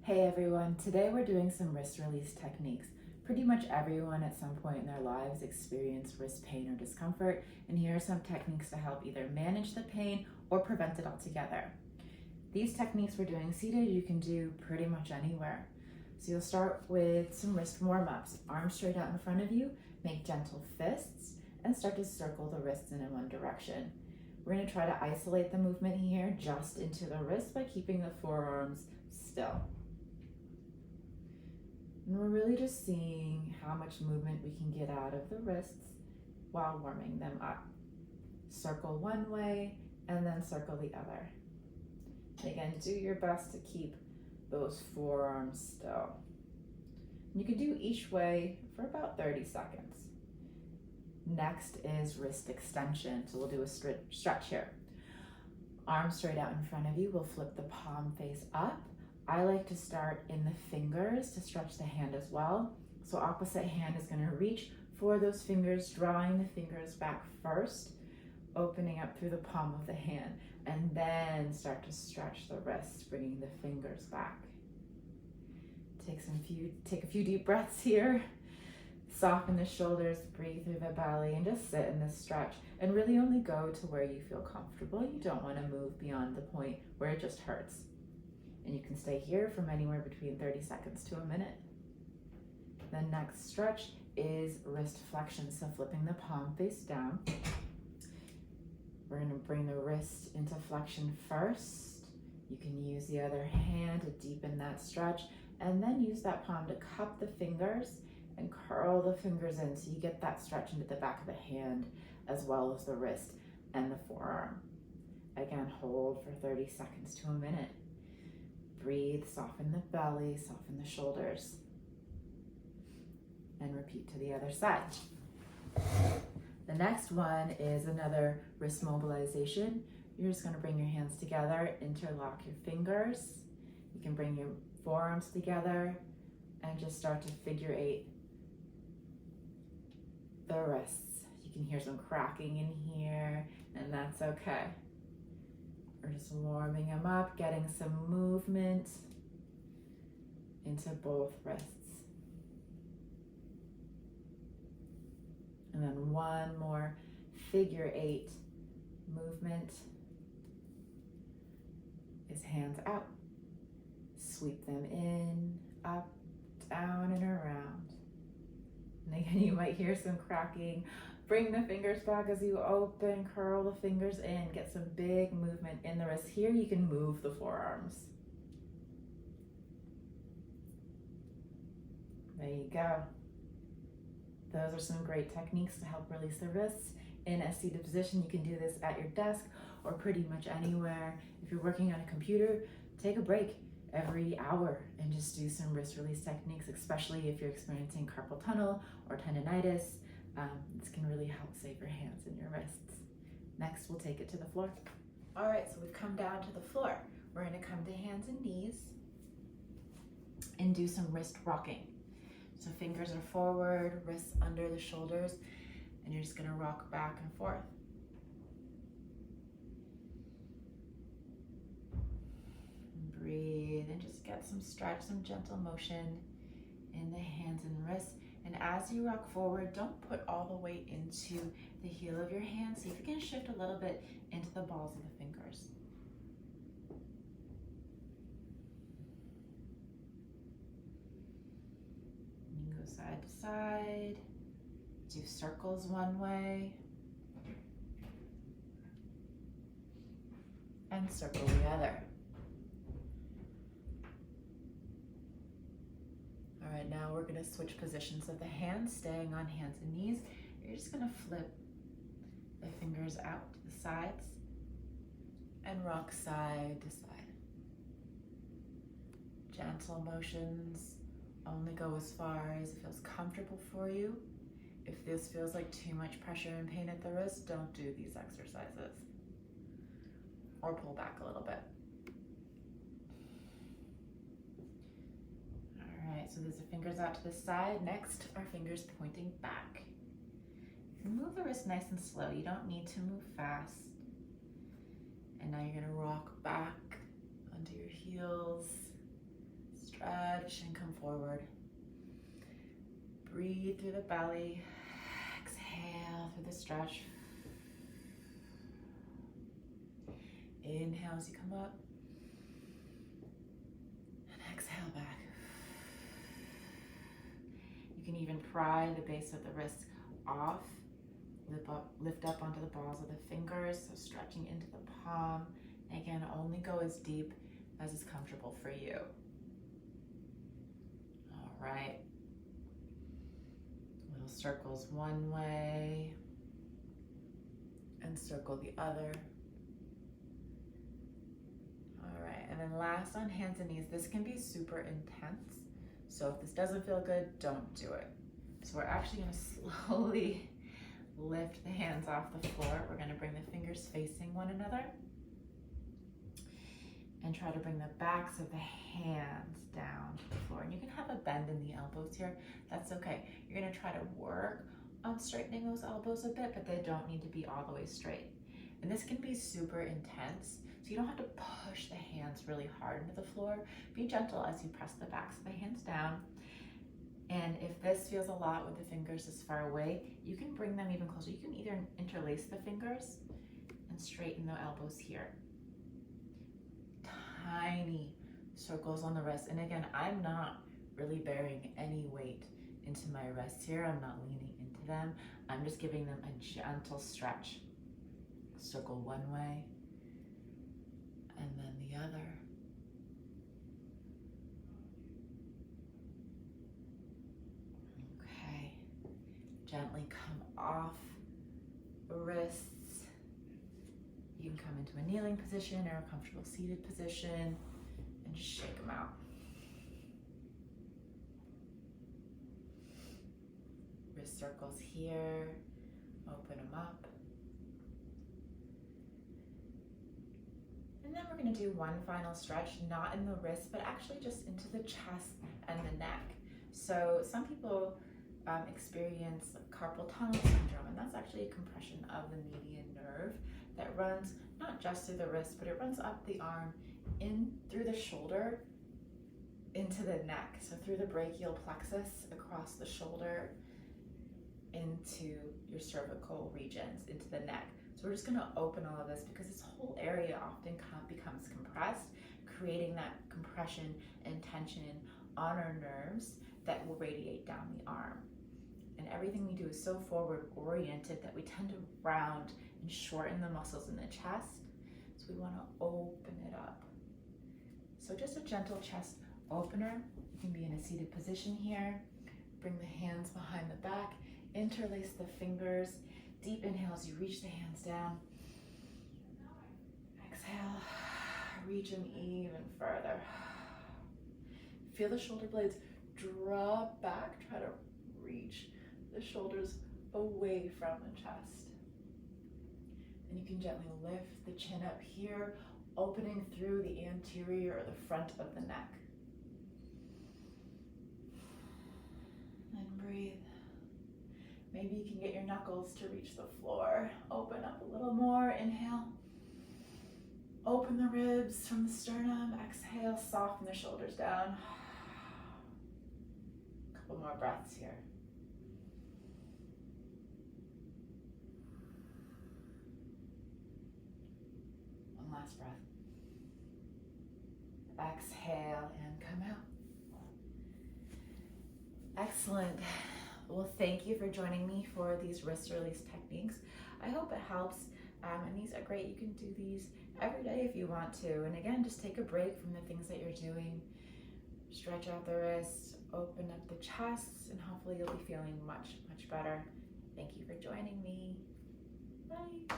Hey everyone, today we're doing some wrist release techniques. Pretty much everyone at some point in their lives experience wrist pain or discomfort, and here are some techniques to help either manage the pain or prevent it altogether. These techniques we're doing seated, you can do pretty much anywhere. So you'll start with some wrist warm-ups. Arms straight out in front of you, make gentle fists, and start to circle the wrists in one direction. We're going to try to isolate the movement here just into the wrist by keeping the forearms still. And we're really just seeing how much movement we can get out of the wrists while warming them up. Circle one way and then circle the other. Again, do your best to keep those forearms still. You can do each way for about 30 seconds. Next is wrist extension. So we'll do a stretch here. Arms straight out in front of you. We'll flip the palm face up. I like to start in the fingers to stretch the hand as well. So opposite hand is going to reach for those fingers, drawing the fingers back first, opening up through the palm of the hand, and then start to stretch the wrist, bringing the fingers back. Take a few deep breaths here. Soften the shoulders, breathe through the belly, and just sit in this stretch. And really only go to where you feel comfortable. You don't want to move beyond the point where it just hurts. And you can stay here from anywhere between 30 seconds to a minute. The next stretch is wrist flexion, so flipping the palm face down. We're going to bring the wrist into flexion first. You can use the other hand to deepen that stretch, and then use that palm to cup the fingers and curl the fingers in so you get that stretch into the back of the hand as well as the wrist and the forearm. Again, hold for 30 seconds to a minute. Breathe, soften the belly, soften the shoulders. And repeat to the other side. The next one is another wrist mobilization. You're just going to bring your hands together, interlock your fingers. You can bring your forearms together and just start to figure eight the wrists. You can hear some cracking in here, and that's okay. We're just warming them up, getting some movement into both wrists. And then one more figure eight movement is hands out. Sweep them in, up, down, and around. And again, you might hear some cracking. Bring the fingers back as you open, curl the fingers in, get some big movement in the wrist. Here you can move the forearms. There you go. Those are some great techniques to help release the wrists in a seated position. You can do this at your desk or pretty much anywhere. If you're working on a computer, take a break every hour and just do some wrist release techniques, especially if you're experiencing carpal tunnel or tendonitis. This can really help save your hands and your wrists. Next, we'll take it to the floor. All right, so we've come down to the floor. We're going to come to hands and knees and do some wrist rocking. So fingers are forward, wrists under the shoulders, and you're just going to rock back and forth. And breathe and just get some stretch, some gentle motion in the hands and wrists. And as you rock forward, don't put all the weight into the heel of your hand. See if you can shift a little bit into the balls of the fingers. You can go side to side. Do circles one way. And circle the other. All right, now we're going to switch positions of the hands, staying on hands and knees. You're just going to flip the fingers out to the sides and rock side to side. Gentle motions, only go as far as it feels comfortable for you. If this feels like too much pressure and pain at the wrist, don't do these exercises. Or pull back a little bit. Alright, so there's the fingers out to the side. Next, our fingers pointing back. Move the wrist nice and slow. You don't need to move fast. And now you're going to rock back onto your heels. stretch and come forward. Breathe through the belly. Exhale through the stretch. Inhale as you come up. And exhale back. You can even pry the base of the wrists off. Lift up onto the balls of the fingers, so stretching into the palm. Again, only go as deep as is comfortable for you. All right. Little circles one way and circle the other. All right, and then last on hands and knees. This can be super intense, so if this doesn't feel good, don't do it. So we're actually going to slowly lift the hands off the floor. We're going to bring the fingers facing one another and try to bring the backs of the hands down to the floor. And you can have a bend in the elbows here. That's okay. You're going to try to work on straightening those elbows a bit, but they don't need to be all the way straight. And this can be super intense, so you don't have to push the hands really hard into the floor. Be gentle as you press the backs of the hands down. And if this feels a lot with the fingers this far away, you can bring them even closer. You can either interlace the fingers and straighten the elbows here. Tiny circles on the wrist. And again, I'm not really bearing any weight into my wrists here. I'm not leaning into them. I'm just giving them a gentle stretch. Circle one way and then the other. Okay. Gently come off the wrists. You can come into a kneeling position or a comfortable seated position and just shake them out. Wrist circles here. Open them up. And then we're going to do one final stretch, not in the wrist, but actually just into the chest and the neck. So some people experience carpal tunnel syndrome, and that's actually a compression of the median nerve that runs not just through the wrist, but it runs up the arm, in through the shoulder, into the neck. So through the brachial plexus, across the shoulder, into your cervical regions, into the neck. So we're just going to open all of this because this whole area often becomes compressed, creating that compression and tension on our nerves that will radiate down the arm. And everything we do is so forward oriented that we tend to round and shorten the muscles in the chest. So we want to open it up. So just a gentle chest opener. You can be in a seated position here. Bring the hands behind the back. Interlace the fingers. Deep inhale as you reach the hands down. Exhale, reach them even further. Feel the shoulder blades drop back. Try to reach the shoulders away from the chest. And you can gently lift the chin up here, opening through the anterior or the front of the neck. And breathe. Maybe you can get your knuckles to reach the floor. Open up a little more. Inhale. Open the ribs from the sternum. Exhale, soften the shoulders down. A couple more breaths here. One last breath. Exhale and come out. Excellent. Well, thank you for joining me for these wrist release techniques. I hope it helps. And these are great. You can do these every day if you want to. And again, just take a break from the things that you're doing. Stretch out the wrists, open up the chest, and hopefully you'll be feeling much, much better. Thank you for joining me. Bye.